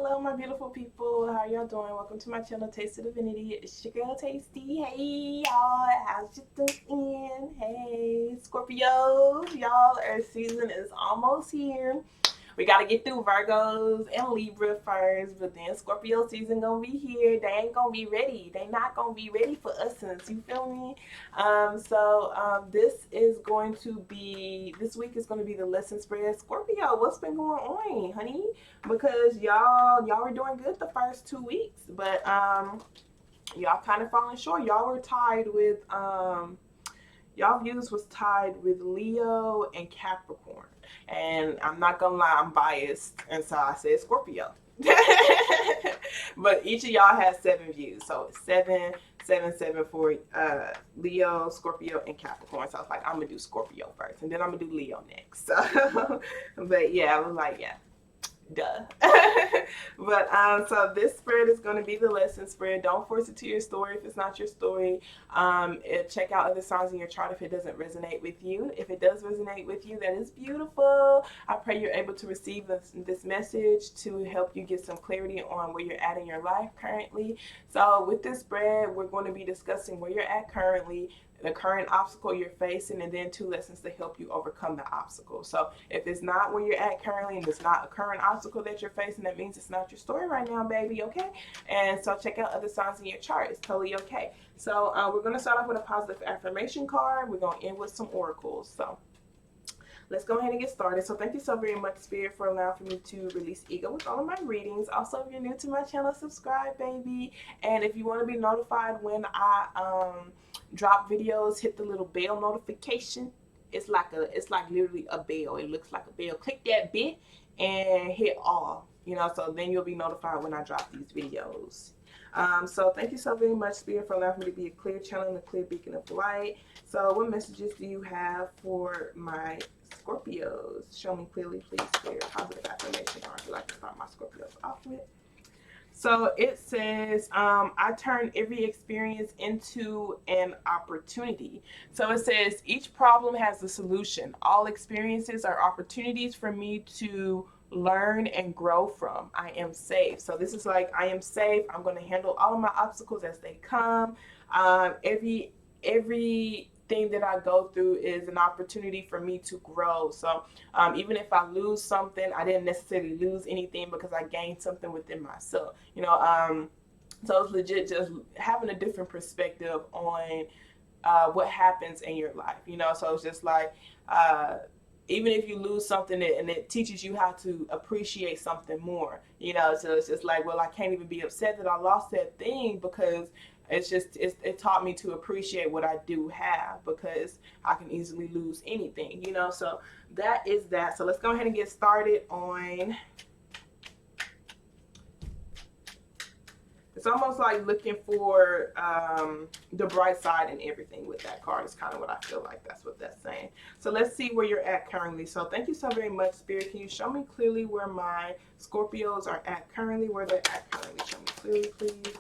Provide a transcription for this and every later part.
Hello, my beautiful people. How y'all doing? Welcome to my channel, Taste of Divinity. It's your girl, Tastee. Hey, y'all. How's you doing? Hey, Scorpios. Y'all, Earth season is almost here. We got to get through Virgos and Libra first, but then Scorpio season gonna be here. They ain't gonna be ready. They not gonna be ready for us, since you feel me. This week is going to be the lesson spread. Scorpio, what's been going on, honey? Because y'all were doing good the first 2 weeks, but y'all kind of falling short. Y'all were tied with y'all views was tied with Leo and Capricorn. And I'm not gonna lie, I'm biased, and so I said Scorpio. But each of y'all has 7 views, so it's 7 for Leo, Scorpio, and Capricorn. So I was like, I'm gonna do Scorpio first, and then I'm gonna do Leo next. So, but yeah, I was like, yeah, duh. So this spread is going to be the lesson spread. Don't force it to your story if it's not your story. Check out other signs in your chart if it doesn't resonate with you. If it does resonate with you, that is beautiful. I pray you're able to receive this message to help you get some clarity on where you're at in your life currently. So with this spread, we're going to be discussing where you're at currently, the current obstacle you're facing, and then 2 lessons to help you overcome the obstacle. So if it's not where you're at currently and it's not a current obstacle that you're facing, that means it's not your story right now, baby, okay? And so check out other signs in your chart. It's totally okay. So we're going to start off with a positive affirmation card. We're going to end with some oracles. So let's go ahead and get started. So thank you so very much, Spirit, for allowing for me to release ego with all of my readings. Also, if you're new to my channel, subscribe, baby. And if you want to be notified when I drop videos, hit the little bell notification. It's like literally a bell. It looks like a bell. Click that bit and hit all. So then you'll be notified when I drop these videos. So thank you so very much, Spirit, for allowing me to be a clear channel and a clear beacon of light. So what messages do you have for my Scorpios? Show me clearly, please, Spirit. Positive affirmation card. I like to start my Scorpios off with. So it says, I turn every experience into an opportunity. So it says, each problem has a solution. All experiences are opportunities for me to learn and grow from. I am safe. So this is like, I am safe. I'm going to handle all of my obstacles as they come. Everything that I go through is an opportunity for me to grow. So even if I lose something, I didn't necessarily lose anything because I gained something within myself. So it's legit just having a different perspective on what happens in your life. So it's just like, even if you lose something and it teaches you how to appreciate something more, so it's just like, well, I can't even be upset that I lost that thing, because it taught me to appreciate what I do have, because I can easily lose anything, so that is that. So let's go ahead and get started on. It's almost like looking for the bright side in everything with that card is kind of what I feel like that's what that's saying. So let's see where you're at currently. So thank you so very much, Spirit. Can you show me clearly where my Scorpios are at currently, where they're at currently? Show me clearly, please.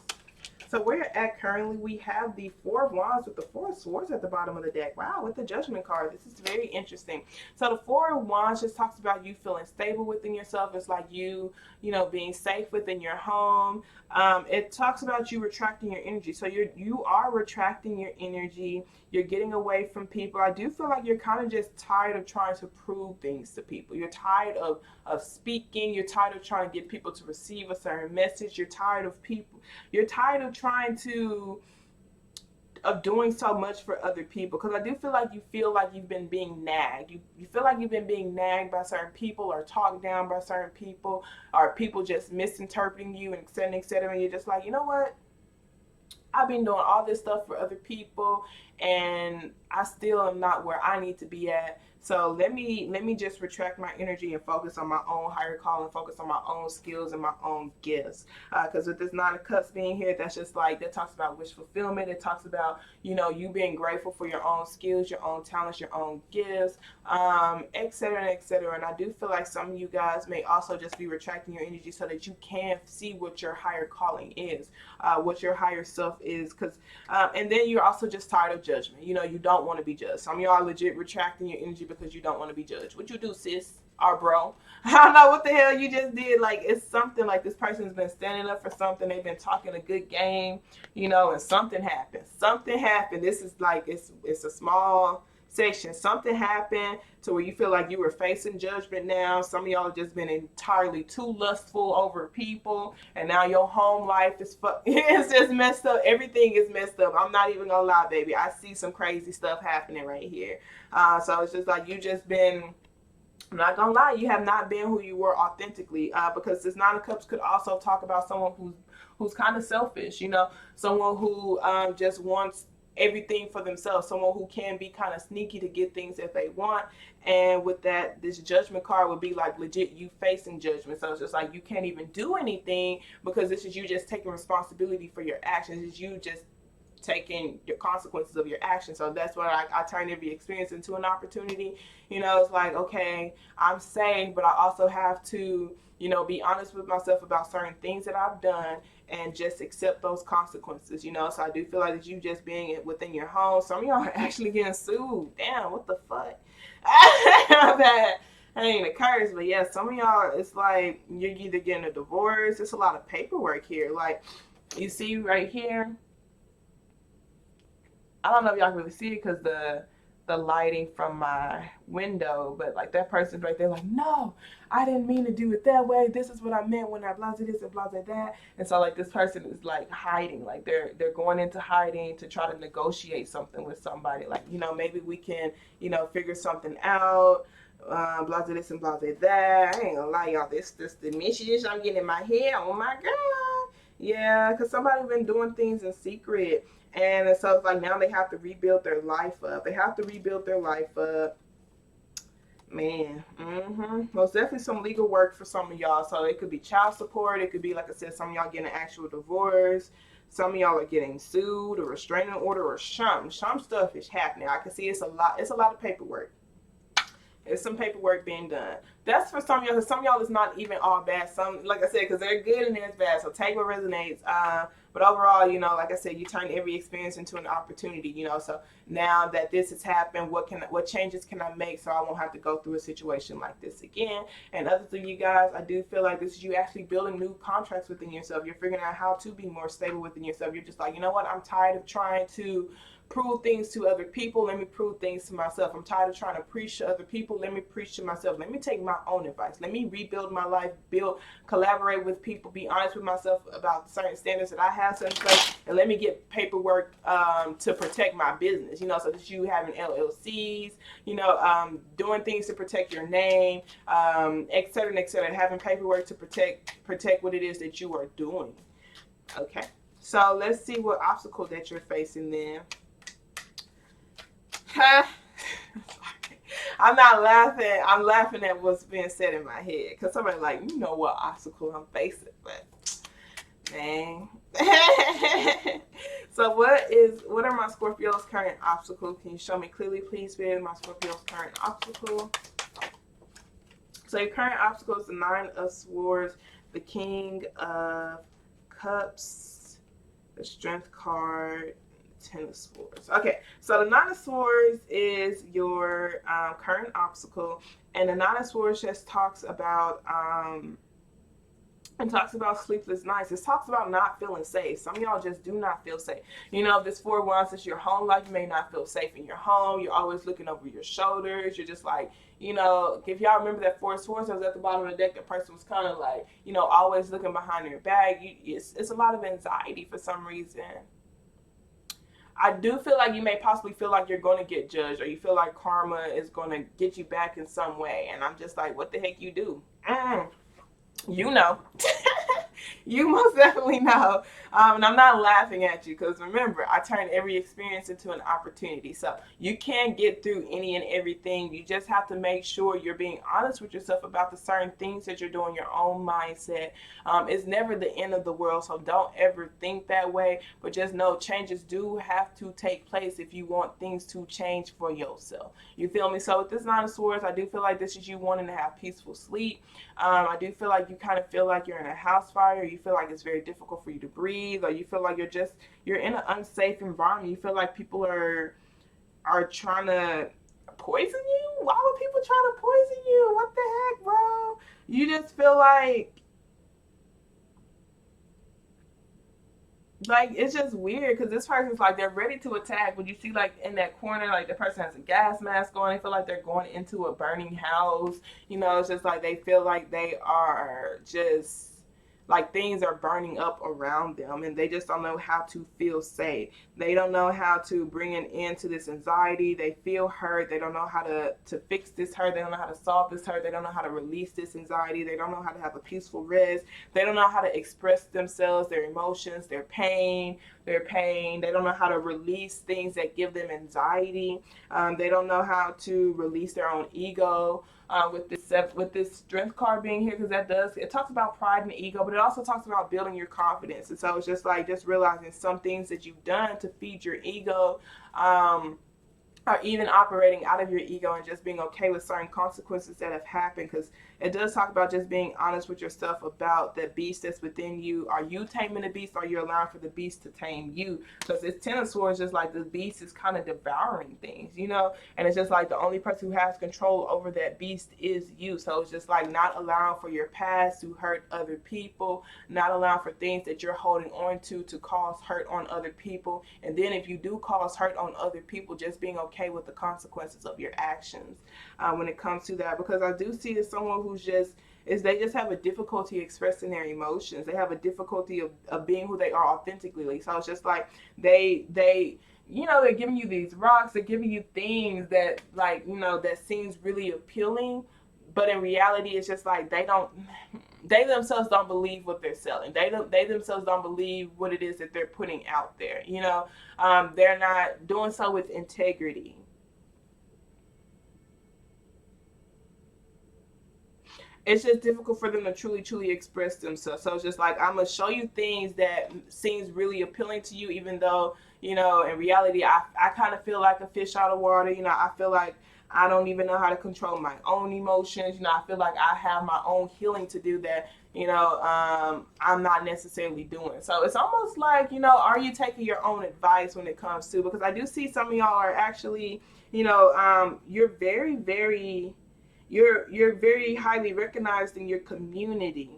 So where you're at currently, we have the 4 of Wands with the 4 of Swords at the bottom of the deck. Wow, with the Judgment card. This is very interesting. So the 4 of Wands just talks about you feeling stable within yourself. It's like you being safe within your home. It talks about you retracting your energy. So you are retracting your energy. You're getting away from people. I do feel like you're kind of just tired of trying to prove things to people. You're tired of speaking. You're tired of trying to get people to receive a certain message. You're tired of people. You're tired of trying to doing so much for other people, because I do feel like you've been being nagged. You feel like you've been being nagged by certain people, or talked down by certain people, or people just misinterpreting you, and etc., etc. And you're just like, you know what? I've been doing all this stuff for other people, and I still am not where I need to be at. So let me just retract my energy and focus on my own higher calling, focus on my own skills and my own gifts. Because with this 9 of Cups being here, that's just like, that talks about wish fulfillment. It talks about, you being grateful for your own skills, your own talents, your own gifts, etc., etc. And I do feel like some of you guys may also just be retracting your energy so that you can see what your higher calling is, what your higher self is. Because and then you're also just tired of judgment. You don't want to be judged. Some of y'all are legit retracting your energy because you don't want to be judged. What you do, sis? or bro. I don't know what the hell you just did. Like, it's something like this person's been standing up for something. They've been talking a good game, and something happened. Something happened. This is like, it's a small section. Something happened to where you feel like you were facing judgment now. Some of y'all have just been entirely too lustful over people, and now your home life is it's just messed up. Everything is messed up. I'm not even gonna lie, baby. I see some crazy stuff happening right here. So it's just like you just been. I'm not gonna lie, you have not been who you were authentically, because this Nine of Cups could also talk about someone who's kind of selfish, someone who just wants everything for themselves, someone who can be kind of sneaky to get things that they want. And with that, this Judgment card would be like legit you facing judgment. So it's just like you can't even do anything because this is you just taking responsibility for your actions. It's you just taking your consequences of your actions. So that's what I turn every experience into an opportunity. It's like, okay, I'm saved, but I also have to, be honest with myself about certain things that I've done and just accept those consequences, So I do feel like that you just being within your home. Some of y'all are actually getting sued. Damn, what the fuck? That ain't a curse, but yeah, some of y'all, it's like you're either getting a divorce. It's a lot of paperwork here. Like, you see right here, I don't know if y'all can really see it because the lighting from my window, but like that person's right there like, no, I didn't mean to do it that way. This is what I meant when I blase this and blase that. And so like this person is like hiding, like they're going into hiding to try to negotiate something with somebody. Like, maybe we can, figure something out. Blase this and blase that. I ain't gonna lie, y'all. This the messages I'm getting in my head. Oh my god. Yeah, because somebody been doing things in secret. And so it's like now they have to rebuild their life up. They have to rebuild their life up. Man, most definitely some legal work for some of y'all. So it could be child support. It could be, like I said, some of y'all getting an actual divorce. Some of y'all are getting sued, a restraining order, or some stuff is happening. I can see it's a lot. It's a lot of paperwork. There's some paperwork being done. That's for some of y'all, because some of y'all is not even all bad. Some, like I said, because they're good and there's bad. So take what resonates. But overall, like I said, you turn every experience into an opportunity, So now that this has happened, what changes can I make so I won't have to go through a situation like this again? And other than you guys, I do feel like this is you actually building new contracts within yourself. You're figuring out how to be more stable within yourself. You're just like, you know what? I'm tired of trying to prove things to other people. Let me prove things to myself. I'm tired of trying to preach to other people. Let me preach to myself. Let me take my own advice. Let me rebuild my life, collaborate with people, be honest with myself about certain standards that I have set in place, and let me get paperwork to protect my business, so that you having LLCs, doing things to protect your name, et cetera, having paperwork to protect what it is that you are doing. Okay. So let's see what obstacle that you're facing then. I'm not laughing. I'm laughing at what's being said in my head because somebody like, what obstacle I'm facing, but man. So what are my Scorpio's current obstacles? Can you show me clearly, please, Spirit, my Scorpio's current obstacle? So your current obstacle is the Nine of Swords, the King of Cups, the Strength card, Ten of Swords. Okay, so the Nine of Swords is your current obstacle, and the Nine of Swords just talks about sleepless nights. It talks about not feeling safe. Some of y'all just do not feel safe. This Four of Wands is your home life. You may not feel safe in your home. You're always looking over your shoulders. You're just like, if y'all remember that Four of Swords that was at the bottom of the deck, the person was kind of like, always looking behind their back. It's a lot of anxiety for some reason. I do feel like you may possibly feel like you're going to get judged, or you feel like karma is going to get you back in some way. And I'm just like, what the heck you do? You know. You most definitely know. And I'm not laughing at you because remember, I turn every experience into an opportunity. So you can get through any and everything. You just have to make sure you're being honest with yourself about the certain things that you're doing, your own mindset. It's never the end of the world, so don't ever think that way. But just know changes do have to take place if you want things to change for yourself. You feel me? So with this Nine of Swords, I do feel like this is you wanting to have peaceful sleep. I do feel like you kind of feel like you're in a house fire. You feel like it's very difficult for you to breathe, or you feel like you're in an unsafe environment. You feel like people are trying to poison you. why would people try to poison you? What the heck, bro? You just feel like it's just weird because this person's like they're ready to attack. When you see like in that corner, like the person has a gas mask on, they feel like they're going into a burning house. You know, it's just like they feel like they are just like things are burning up around them and they just don't know how to feel safe. They don't know how to bring an end to this anxiety. They feel hurt. They don't know how to fix this hurt. They don't know how to solve this hurt. They don't know how to release this anxiety. They don't know how to have a peaceful rest. They don't know how to express themselves, their emotions, their pain. They don't know how to release things that give them anxiety. They don't know how to release their own ego. With this strength card being here, because it talks about pride and ego, but it also talks about building your confidence. And so it's just like just realizing some things that you've done to feed your ego, or even operating out of your ego and just being okay with certain consequences that have happened. Because it does talk about just being honest with yourself about the beast that's within you. Are you taming the beast, or are you allowing for the beast to tame you? Because it's Ten of Swords, just like the beast is kind of devouring things, you know? And it's just like the only person who has control over that beast is you. So it's just like not allowing for your past to hurt other people, not allowing for things that you're holding on to cause hurt on other people. And then if you do cause hurt on other people, just being okay with the consequences of your actions when it comes to that. Because I do see as someone who's they just have a difficulty expressing their emotions. They have a difficulty of being who they are authentically. So it's just like they you know, they're giving you these rocks, they're giving you things that, like, you know, that seems really appealing, but in reality it's just like they themselves don't believe what they're selling. They themselves don't believe what it is that they're putting out there, you know. They're not doing so with integrity. It's just difficult for them to truly express themselves. So it's just like, I'm gonna show you things that seems really appealing to you, even though, you know, in reality I kind of feel like a fish out of water. You know, I feel like I don't even know how to control my own emotions. You know, I feel like I have my own healing to do that, you know, I'm not necessarily doing. So it's almost like, you know, are you taking your own advice when it comes to, because I do see some of y'all are actually, you know, you're you're very highly recognized in your community,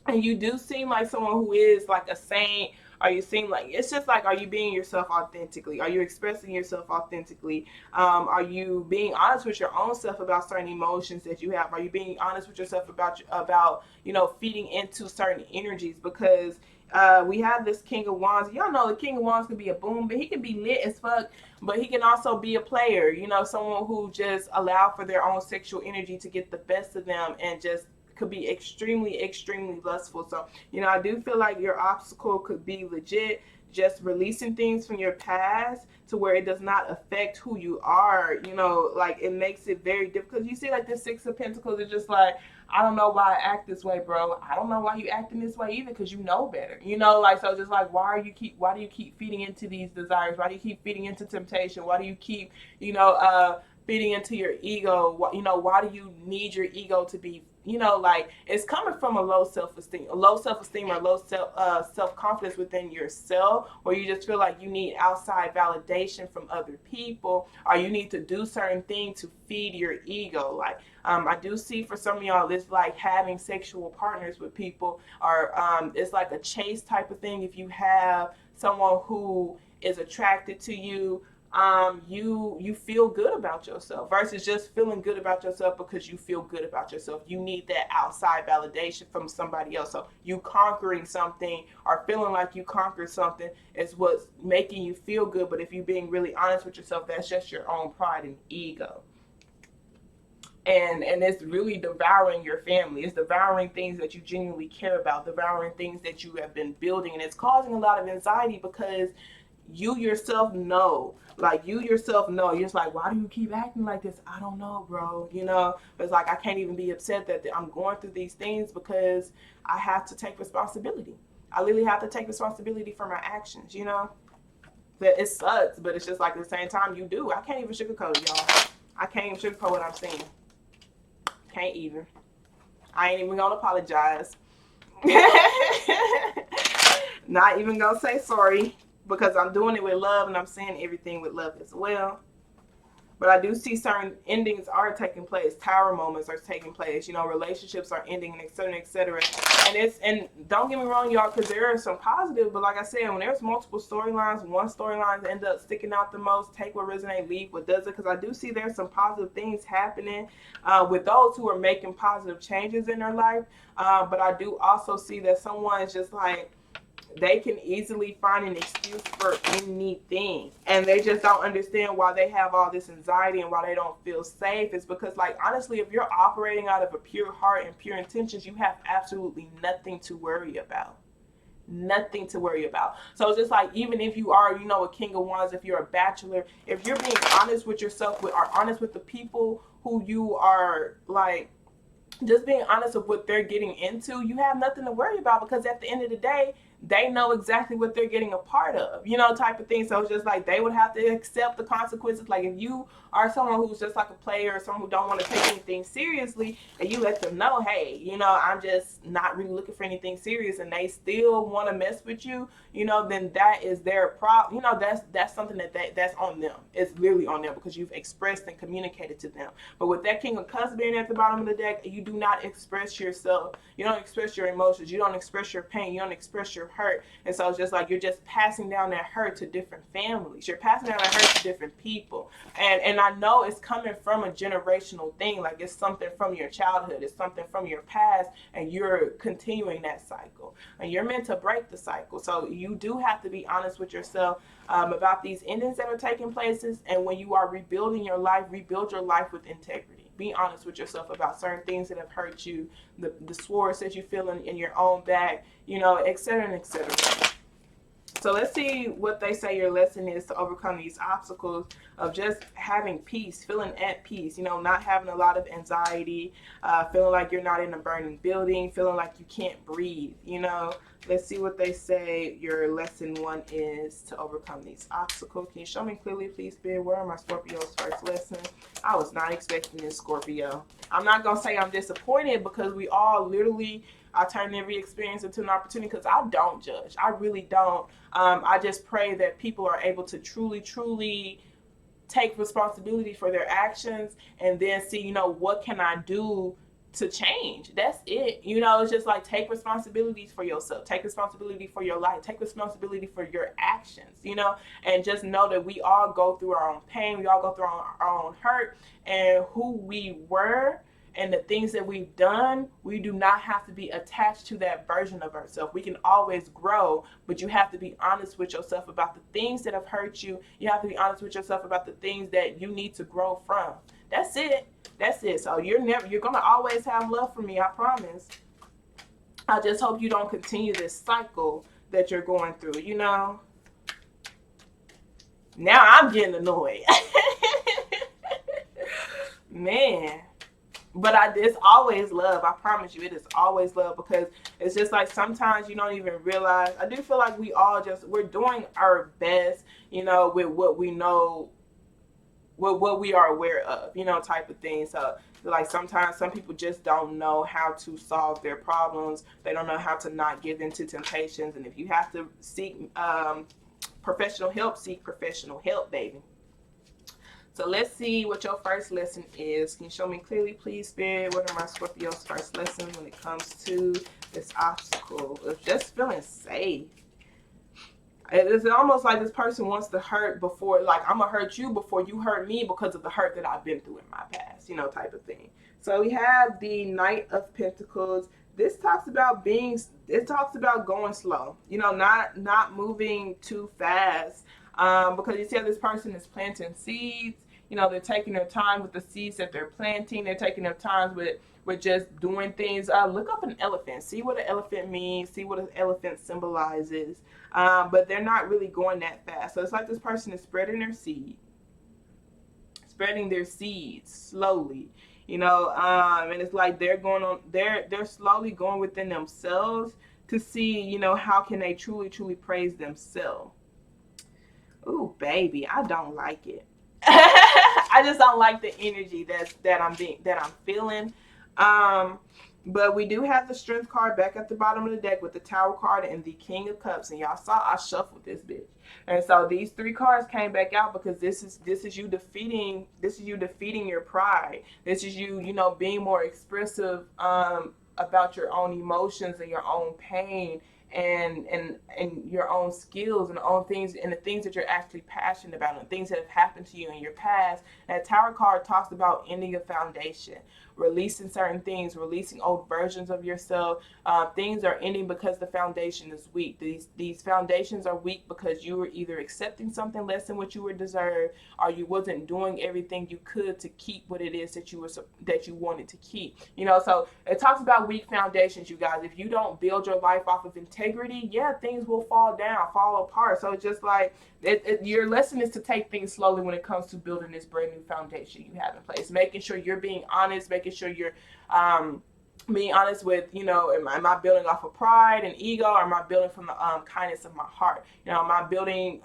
and you do seem like someone who is like a saint, or you seem like, it's just like, are you being yourself authentically? Are you expressing yourself authentically? Are you being honest with your own self about certain emotions that you have? Are you being honest with yourself about you know, feeding into certain energies? Because we have this King of Wands. Y'all know the King of Wands can be a boom, but he can be lit as fuck, but he can also be a player, you know, someone who just allow for their own sexual energy to get the best of them, and just could be extremely lustful. So, you know, I do feel like your obstacle could be legit just releasing things from your past to where it does not affect who you are. You know, like it makes it very difficult. You see, like the Six of Pentacles is just like, I don't know why I act this way, bro. I don't know why you acting this way either, because you know better. You know, like, so just like, why do you keep feeding into these desires? Why do you keep feeding into temptation? Why do you keep, you know, feeding into your ego? You know, why do you need your ego to be, you know, like, it's coming from a low self-esteem or low self-confidence within yourself, or you just feel like you need outside validation from other people, or you need to do certain things to feed your ego. Like, I do see for some of y'all, it's like having sexual partners with people, or it's like a chase type of thing. If you have someone who is attracted to you, you feel good about yourself, versus just feeling good about yourself because you feel good about yourself. You need that outside validation from somebody else. So you conquering something, or feeling like you conquered something, is what's making you feel good. But if you're being really honest with yourself, that's just your own pride and ego. And it's really devouring your family. It's devouring things that you genuinely care about, devouring things that you have been building, and it's causing a lot of anxiety because you yourself know, you're just like, why do you keep acting like this? I don't know, bro. You know, it's like, I can't even be upset that I'm going through these things, because I have to take responsibility. I literally have to take responsibility for my actions, you know. That it sucks, but it's just like, at the same time, you do. I can't even sugarcoat it, y'all. I can't even sugarcoat what I'm saying. Can't even. I ain't even gonna apologize. Not even gonna say sorry, because I'm doing it with love, and I'm saying everything with love as well. But I do see certain endings are taking place. Tower moments are taking place. You know, relationships are ending, and et cetera, et cetera. And don't get me wrong, y'all, because there are some positive. But like I said, when there's multiple storylines, one storyline ends up sticking out the most. Take what resonates, leave what doesn't. Because I do see there's some positive things happening with those who are making positive changes in their life. But I do also see that someone is just like, they can easily find an excuse for anything, and they just don't understand why they have all this anxiety and why they don't feel safe. It's because, like, honestly, if you're operating out of a pure heart and pure intentions, you have absolutely nothing to worry about. Nothing to worry about. So it's just like, even if you are, you know, a king of wands, if you're a bachelor, if you're being honest with yourself, are honest with the people who you are, like, just being honest with what they're getting into, you have nothing to worry about, because at the end of the day, they know exactly what they're getting a part of, you know, type of thing. So it's just like, they would have to accept the consequences. Like, if you are someone who's just like a player, or someone who don't want to take anything seriously, and you let them know, hey, you know, I'm just not really looking for anything serious, and they still want to mess with you, you know, then that is their problem. You know, that's something that's on them. It's literally on them, because you've expressed and communicated to them. But with that King of Cups being at the bottom of the deck, you do not express yourself. You don't express your emotions. You don't express your pain. You don't express your hurt. And so it's just like, you're just passing down that hurt to different families. You're passing down that hurt to different people. And I know it's coming from a generational thing. Like, it's something from your childhood. It's something from your past. And you're continuing that cycle. And you're meant to break the cycle. So you do have to be honest with yourself about these endings that are taking places. And when you are rebuilding your life, rebuild your life with integrity. Be honest with yourself about certain things that have hurt you, the swords that you feel in your own back, you know, et cetera, and et cetera. So let's see what they say your lesson is to overcome these obstacles of just having peace, feeling at peace, you know, not having a lot of anxiety, feeling like you're not in a burning building, feeling like you can't breathe, you know. Let's see what they say your lesson 1 is to overcome these obstacles. Can you show me clearly, please, Spirit? Where are my Scorpio's first lesson? I was not expecting this, Scorpio. I'm not going to say I'm disappointed, because we all literally, I turn every experience into an opportunity, because I don't judge. I really don't. I just pray that people are able to truly, truly take responsibility for their actions, and then see, you know, what can I do to change. That's it. You know, it's just like, take responsibilities for yourself, take responsibility for your life, take responsibility for your actions, you know, and just know that we all go through our own pain, we all go through our own hurt, and who we were and the things that we've done, we do not have to be attached to that version of ourselves. We can always grow, but you have to be honest with yourself about the things that have hurt you. You have to be honest with yourself about the things that you need to grow from. That's it. That's it. So you're gonna always have love for me, I promise. I just hope you don't continue this cycle that you're going through, you know. Now I'm getting annoyed. Man. But it's always love. I promise you, it is always love, because it's just like, sometimes you don't even realize. I do feel like we're doing our best, you know, with what we know, with what we are aware of, you know, type of thing. So, like, sometimes some people just don't know how to solve their problems. They don't know how to not give into temptations. And if you have to seek professional help, seek professional help, baby. So let's see what your first lesson is. Can you show me clearly, please, Spirit? What are my Scorpio's first lessons when it comes to this obstacle of just feeling safe? It's almost like this person wants to hurt before, like, I'm going to hurt you before you hurt me, because of the hurt that I've been through in my past, you know, type of thing. So we have the Knight of Pentacles. This talks about going slow, you know, not moving too fast, because you see how this person is planting seeds. You know, they're taking their time with the seeds that they're planting. They're taking their time with just doing things. Look up an elephant. See what an elephant means. See what an elephant symbolizes. But they're not really going that fast. So it's like this person is spreading their seeds slowly. You know, and it's like they're slowly going within themselves to see, you know, how can they truly, truly praise themselves. Ooh, baby, I don't like it. I just don't like the energy that I'm feeling. But we do have the Strength card back at the bottom of the deck with the Tower card and the King of Cups. And y'all saw I shuffled this bitch. And so these three cards came back out because this is you defeating your pride. This is you, you know, being more expressive about your own emotions and your own pain and your own skills and own things and the things that you're actually passionate about and things that have happened to you in your past. That Tower card talks about ending a foundation, releasing certain things, releasing old versions of yourself. Things are ending because the foundation is weak. These foundations are weak because you were either accepting something less than what you were deserved, or you wasn't doing everything you could to keep what it is that you wanted to keep. You know, so it talks about weak foundations, you guys. If you don't build your life off of integrity, yeah, things will fall down, fall apart. So it's just like your lesson is to take things slowly when it comes to building this brand new foundation you have in place, making sure you're being honest, making sure you're being honest with, you know, am I building off of pride and ego, or am I building from the kindness of my heart? You know, am I building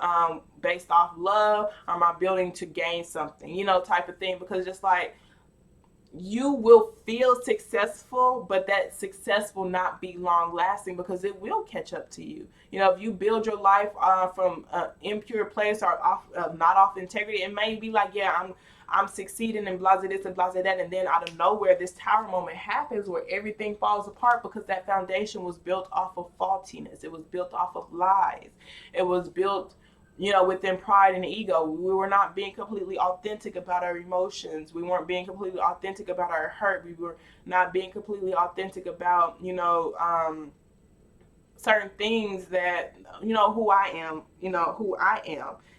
based off love, or am I building to gain something, you know, type of thing? Because just like, you will feel successful, but that success will not be long lasting because it will catch up to you. You know, if you build your life from an impure place or off, not off integrity, it may be like, yeah, I'm succeeding and blah this and blah that, and then out of nowhere, this tower moment happens where everything falls apart because that foundation was built off of faultiness. It was built off of lies. It was built, you know, within pride and ego. We were not being completely authentic about our emotions. We weren't being completely authentic about our hurt. We were not being completely authentic about, you know, certain things that, you know, who I am,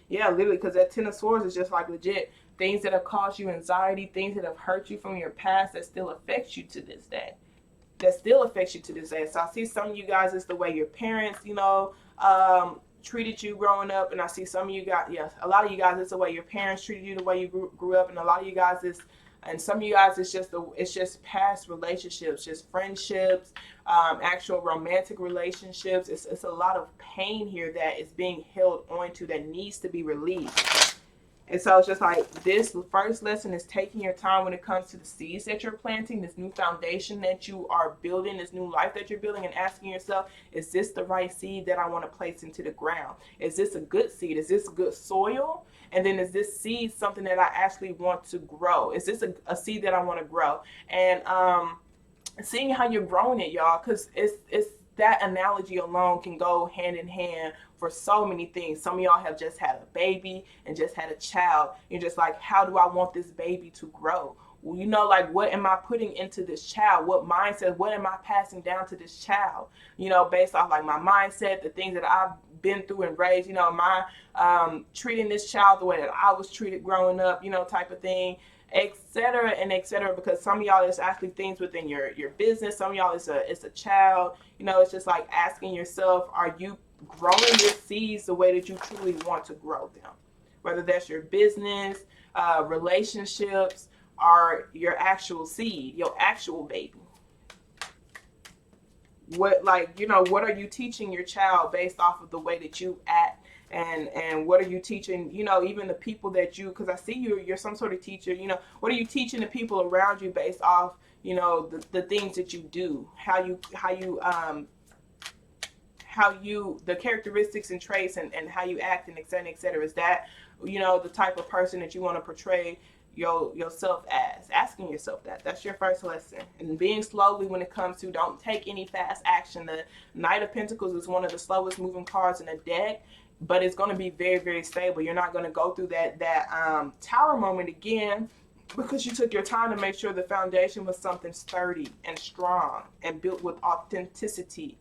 Yeah, literally, because that Ten of Swords is just like legit things that have caused you anxiety, things that have hurt you from your past that still affects you to this day. So I see some of you guys, it's the way your parents, you know, treated you growing up, and I see some of you guys, yes, a lot of you guys, it's the way your parents treated you, the way you grew up, and a lot of you guys is, and some of you guys, it's just past relationships, just friendships, actual romantic relationships. It's a lot of pain here that is being held onto that needs to be released. And so it's just like, this first lesson is taking your time when it comes to the seeds that you're planting, this new foundation that you are building, this new life that you're building, and asking yourself, is this the right seed that I want to place into the ground? Is this a good seed? Is this good soil? And then is this seed something that I actually want to grow? Is this a seed that I want to grow? And seeing how you're growing it, y'all, because it's that analogy alone can go hand in hand for so many things. Some of y'all have just had a baby and just had a child. You're just like, how do I want this baby to grow? Well, you know, like, what am I putting into this child? What mindset, what am I passing down to this child? You know, based off like my mindset, the things that I've been through and raised, you know, my treating this child the way that I was treated growing up, you know, type of thing, etc. and etc. Because some of y'all, it's actually things within your business. Some of y'all, it's a child. You know, it's just like asking yourself, are you growing your seeds the way that you truly want to grow them? Whether that's your business, relationships, or your actual seed, your actual baby. What, like, you know, what are you teaching your child based off of the way that you act? And what are you teaching, you know, even the people that you, because I see you're some sort of teacher, you know, what are you teaching the people around you based off, you know, the things that you do, how you the characteristics and traits and how you act, and et cetera. Is that, you know, the type of person that you want to portray yourself as? Asking yourself that's your first lesson. And being slowly when it comes to, don't take any fast action. The Knight of Pentacles is one of the slowest moving cards in the deck, but it's going to be very, very stable. You're not going to go through that tower moment again, because you took your time to make sure the foundation was something sturdy and strong and built with authenticity.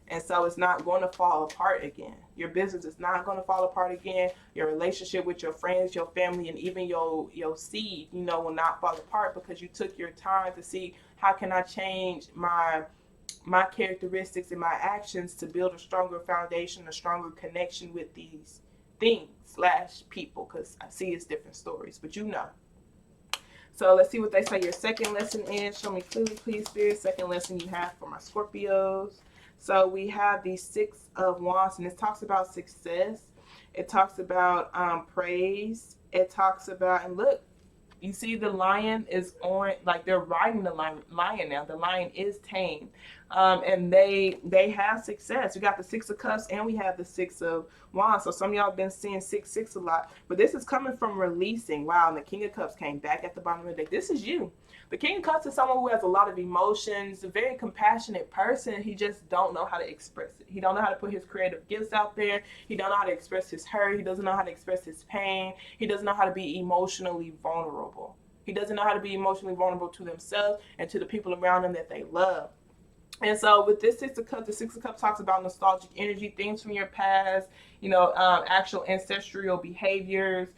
And so it's not going to fall apart again. Your business is not going to fall apart again. Your relationship with your friends, your family, and even your seed, you know, will not fall apart, because you took your time to see, how can I change my characteristics and my actions to build a stronger foundation, a stronger connection with these things / people, because I see it's different stories, but you know. So let's see what they say your second lesson is. Show me clearly, please, Spirit. Second lesson you have for my Scorpios. So we have the Six of Wands, and it talks about success. It talks about praise. It talks about, and look, You see the lion is on, like they're riding the lion now. The lion is tame. And they have success. We got the Six of Cups and we have the Six of Wands. So some of y'all have been seeing 6 6 a lot. But this is coming from releasing. Wow, and the King of Cups came back at the bottom of the deck. This is you. The King of Cups is someone who has a lot of emotions, a very compassionate person. He just don't know how to express it. He don't know how to put his creative gifts out there. He don't know how to express his hurt. He doesn't know how to express his pain. He doesn't know how to be emotionally vulnerable. He doesn't know how to be emotionally vulnerable to themselves and to the people around them that they love. And so with this Six of Cups, the Six of Cups talks about nostalgic energy, things from your past, actual ancestral behaviors,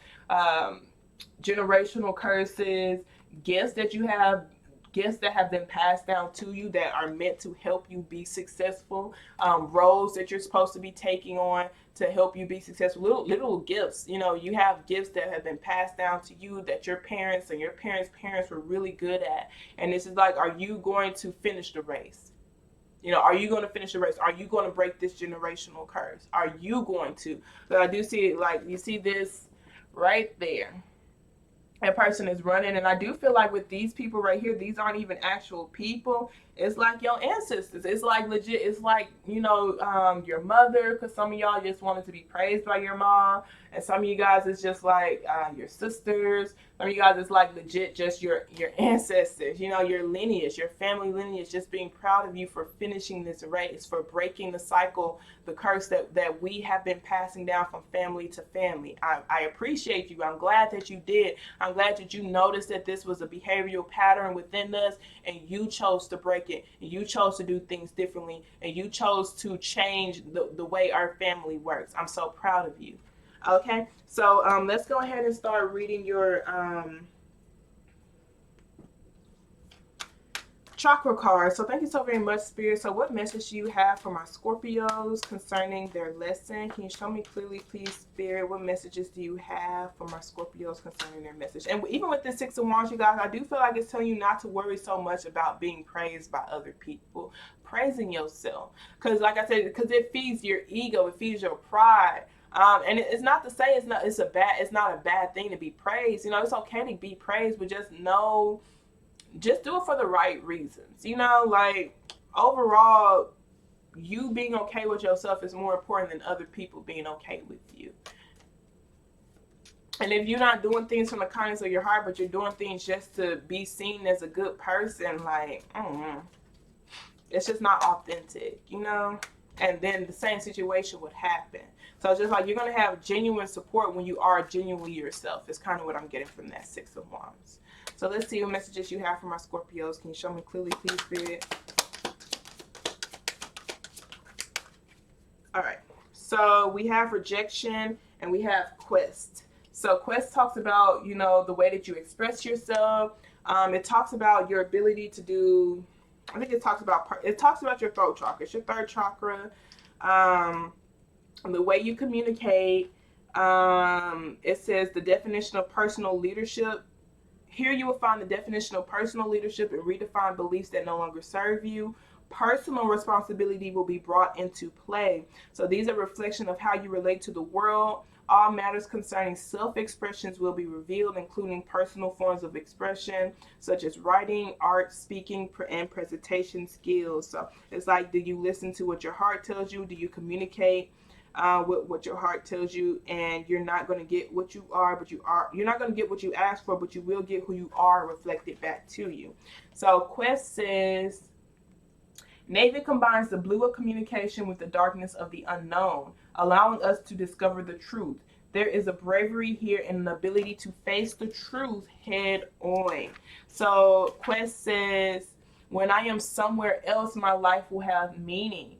generational curses, gifts that you have, gifts that have been passed down to you that are meant to help you be successful, roles that you're supposed to be taking on to help you be successful, little gifts. You have gifts that have been passed down to you that your parents and your parents' parents were really good at. And this is like, are you going to finish the race? Are you going to finish the race? Are you going to break this generational curse? Are you going to? So I do see it, like you see this right there. That person is running, and I do feel like with these people right here, these aren't even actual people. It's like your ancestors. It's like legit. It's like your mother, because some of y'all just wanted to be praised by your mom, and some of you guys it's just like your sisters. Some of you guys it's like legit just your ancestors. Your lineage, your family lineage, just being proud of you for finishing this race, for breaking the cycle, the curse that we have been passing down from family to family. I appreciate you. I'm glad that you did. I'm glad that you noticed that this was a behavioral pattern within us, and you chose to break it, and you chose to do things differently, and you chose to change the way our family works. I'm so proud of you. Okay, so let's go ahead and start reading your chakra card. So thank you so very much, Spirit. So what message do you have for my Scorpios concerning their lesson? Can you show me clearly, please, Spirit? What messages do you have for my Scorpios concerning their message? And even with the Six of Wands, you guys, I do feel like it's telling you not to worry so much about being praised by other people. Praising yourself. Because like I said, because it feeds your ego. It feeds your pride. And it's not to say it's not a bad thing to be praised. It's okay to be praised, but just do it for the right reasons. Like overall, you being okay with yourself is more important than other people being okay with you. And if you're not doing things from the kindness of your heart, but you're doing things just to be seen as a good person, like, it's just not authentic, And then the same situation would happen. So it's just like you're going to have genuine support when you are genuinely yourself. It's kind of what I'm getting from that Six of Wands. So let's see what messages you have for my Scorpios. Can you show me clearly, please, Spirit? All right. So we have rejection and we have quest. So quest talks about, the way that you express yourself. It talks about your ability to do, I think it talks about your throat chakra. It's your third chakra. The way you communicate. It says the definition of personal leadership. Here you will find the definition of personal leadership and redefine beliefs that no longer serve you. Personal responsibility will be brought into play. So these are reflections of how you relate to the world. All matters concerning self-expressions will be revealed, including personal forms of expression, such as writing, art, speaking, and presentation skills. So it's like, do you listen to what your heart tells you? Do you communicate with what your heart tells you? And you're not going to get what you are, but you're not going to get what you ask for, but you will get who you are reflected back to you. So Quest says, Navy combines the blue of communication with the darkness of the unknown, allowing us to discover the truth. There is a bravery here and an ability to face the truth head on. So Quest says, when I am somewhere else, my life will have meaning.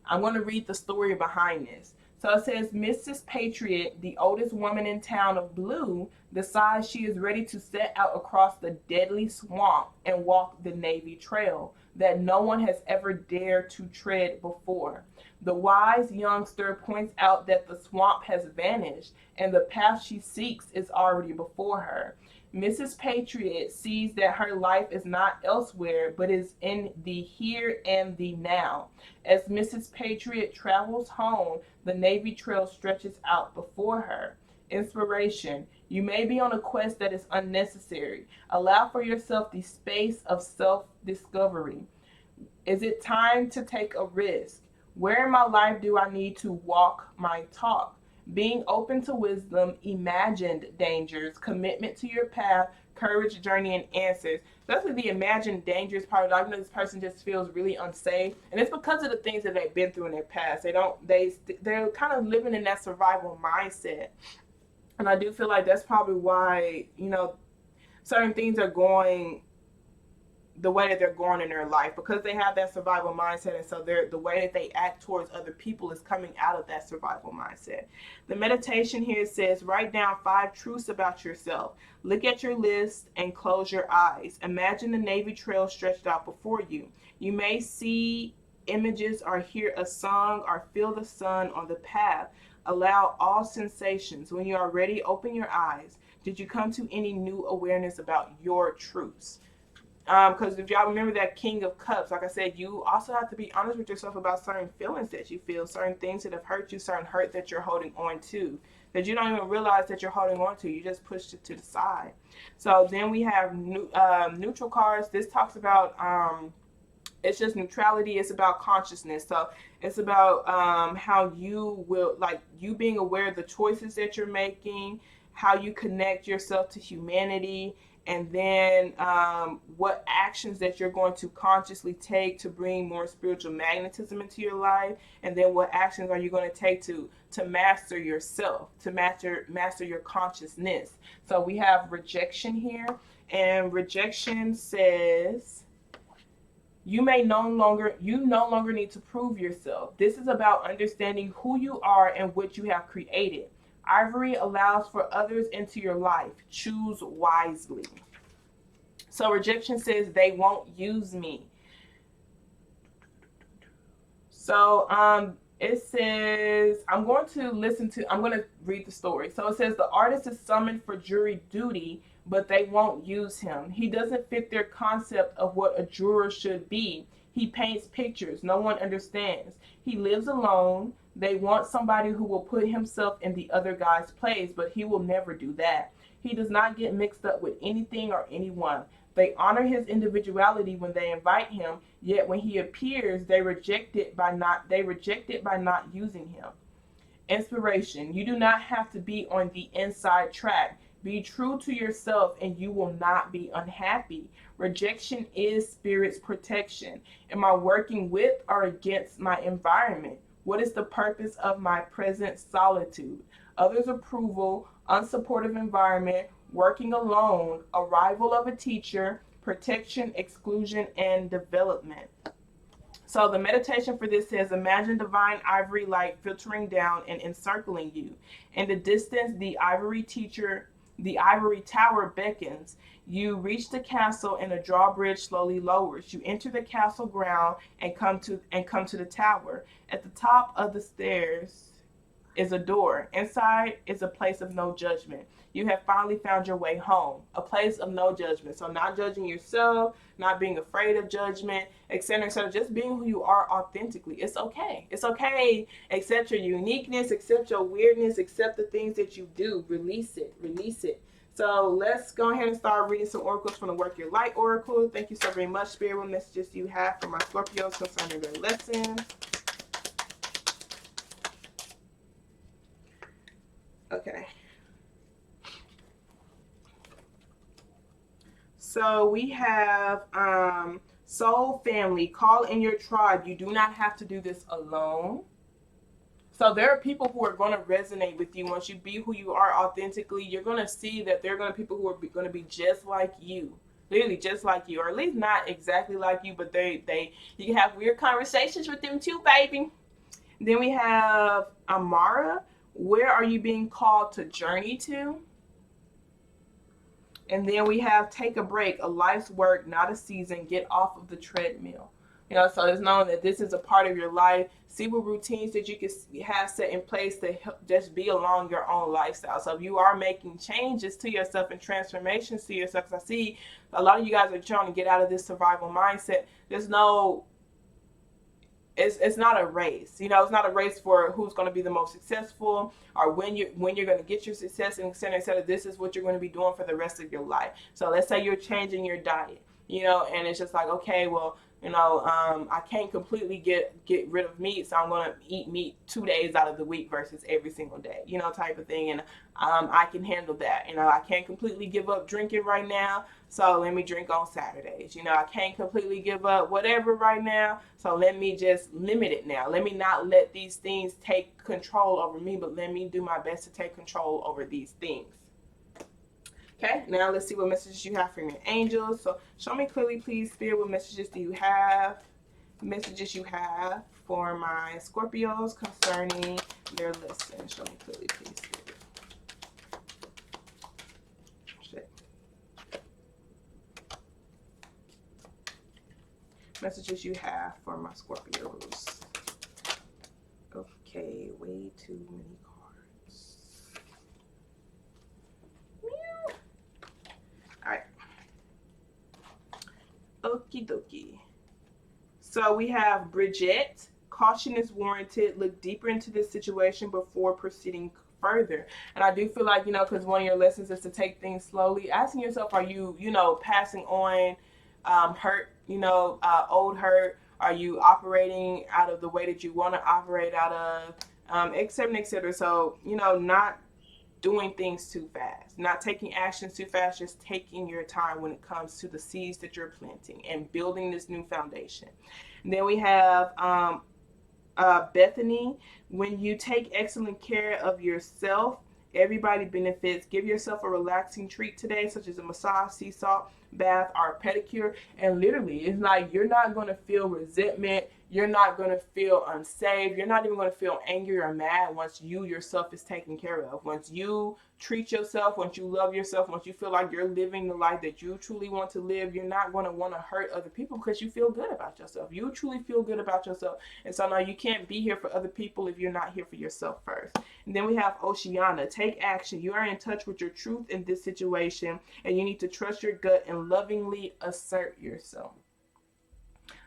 I'm going to read the story behind this. So it says, Mrs. Patriot, the oldest woman in town of Blue, decides she is ready to set out across the deadly swamp and walk the Navy Trail that no one has ever dared to tread before. The wise youngster points out that the swamp has vanished and the path she seeks is already before her. Mrs. Patriot sees that her life is not elsewhere, but is in the here and the now. As Mrs. Patriot travels home, the Navy Trail stretches out before her. Inspiration. You may be on a quest that is unnecessary. Allow for yourself the space of self-discovery. Is it time to take a risk? Where in my life do I need to walk my talk? Being open to wisdom, imagined dangers, commitment to your path, courage, journey, and answers. Especially the imagined dangerous part. I know this person just feels really unsafe, and it's because of the things that they've been through in their past. They're kind of living in that survival mindset, and I do feel like that's probably why certain things are going the way that they're going in their life, because they have that survival mindset, and so the way that they act towards other people is coming out of that survival mindset. The meditation here says, write down 5 truths about yourself. Look at your list and close your eyes. Imagine the Navy trail stretched out before you. You may see images or hear a song or feel the sun on the path. Allow all sensations. When you are ready, open your eyes. Did you come to any new awareness about your truths? Because if y'all remember that King of Cups, like I said, you also have to be honest with yourself about certain feelings that you feel, certain things that have hurt you, certain hurt that you're holding on to, that you don't even realize that you're holding on to. You just pushed it to the side. So then we have neutral cards. This talks about it's just neutrality. It's about consciousness. So it's about how you will, like, you being aware of the choices that you're making, how you connect yourself to humanity, and then what actions that you're going to consciously take to bring more spiritual magnetism into your life, and then what actions are you going to take to master yourself, to master your consciousness. So we have rejection here, and rejection says you no longer need to prove yourself. This is about understanding who you are and what you have created. Ivory allows for others into your life. Choose wisely. So rejection says they won't use me. So it says, I'm going to read the story. So it says, the artist is summoned for jury duty, but they won't use him. He doesn't fit their concept of what a juror should be. He paints pictures no one understands. He lives alone. They want somebody who will put himself in the other guy's place, but he will never do that. He does not get mixed up with anything or anyone. They honor his individuality when they invite him, yet when he appears, they reject it by not using him. Inspiration. You do not have to be on the inside track. Be true to yourself and you will not be unhappy. Rejection is spirit's protection. Am I working with or against my environment? What is the purpose of my present solitude? Others' approval, unsupportive environment, working alone, arrival of a teacher, protection, exclusion, and development. So the meditation for this says, imagine divine ivory light filtering down and encircling you. In the distance, the ivory tower beckons. You reach the castle and a drawbridge slowly lowers. You enter the castle ground and come to the tower. At the top of the stairs is a door. Inside is a place of no judgment. You have finally found your way home. A place of no judgment. So not judging yourself, not being afraid of judgment, etc., etc. Just being who you are authentically. It's okay. It's okay. Accept your uniqueness. Accept your weirdness. Accept the things that you do. Release it. Release it. So let's go ahead and start reading some oracles from the Work Your Light Oracle. Thank you so very much, Spirit. What messages do you have for my Scorpios concerning their lessons? Okay. So we have soul family. Call in your tribe. You do not have to do this alone. So there are people who are going to resonate with you. Once you be who you are authentically, you're going to see that there are going to be people who are going to be just like you. Literally just like you, or at least not exactly like you, but you can have weird conversations with them too, baby. Then we have Amara. Where are you being called to journey to? And then we have take a break, a life's work, not a season. Get off of the treadmill. So it's known that this is a part of your life. See what routines that you can have set in place to help just be along your own lifestyle. So if you are making changes to yourself and transformations to yourself, because I see a lot of you guys are trying to get out of this survival mindset. There's no it's not a race. You know, it's not a race for who's going to be the most successful or when you're going to get your success, and et cetera, et cetera. This is what you're going to be doing for the rest of your life. So let's say you're changing your diet, you know, and it's just like, okay, well, you know, I can't completely get rid of meat, so I'm going to eat meat 2 days out of the week versus every single day, you know, type of thing. And I can handle that. You know, I can't completely give up drinking right now, so let me drink on Saturdays. You know, I can't completely give up whatever right now, so let me just limit it now. Let me not let these things take control over me, but let me do my best to take control over these things. Okay, now let's see what messages you have from your angels. So show me clearly, please, Spirit, what messages do you have? Messages you have for my Scorpios concerning their lesson. Show me clearly, please, Spirit. Shit. Messages you have for my Scorpios. Okay, way too many cards. Alright. Okie dokie. So we have Bridget. Caution is warranted. Look deeper into this situation before proceeding further. And I do feel like, you know, because one of your lessons is to take things slowly. Asking yourself, are you, you know, passing on hurt, you know, old hurt? Are you operating out of the way that you want to operate out of, et cetera, et cetera. So, you know, not doing things too fast, not taking actions too fast, just taking your time when it comes to the seeds that you're planting and building this new foundation. And then we have Bethany. When you take excellent care of yourself, everybody benefits. Give yourself a relaxing treat today, such as a massage, sea salt, bath, or pedicure. And literally, it's like you're not going to feel resentment. You're not going to feel unsafe. You're not even going to feel angry or mad once you yourself is taken care of. Once you treat yourself, once you love yourself, once you feel like you're living the life that you truly want to live, you're not going to want to hurt other people because you feel good about yourself. You truly feel good about yourself. And so now you can't be here for other people if you're not here for yourself first. And then we have Oceana. Take action. You are in touch with your truth in this situation, and you need to trust your gut and lovingly assert yourself.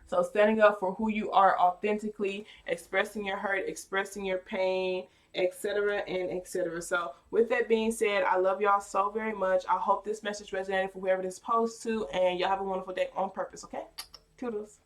So standing up for who you are authentically, expressing your hurt, expressing your pain, etc. and etc. So with that being said, I love y'all so very much. I hope this message resonated for whoever this posed to, and y'all have a wonderful day on purpose, okay? Toodles.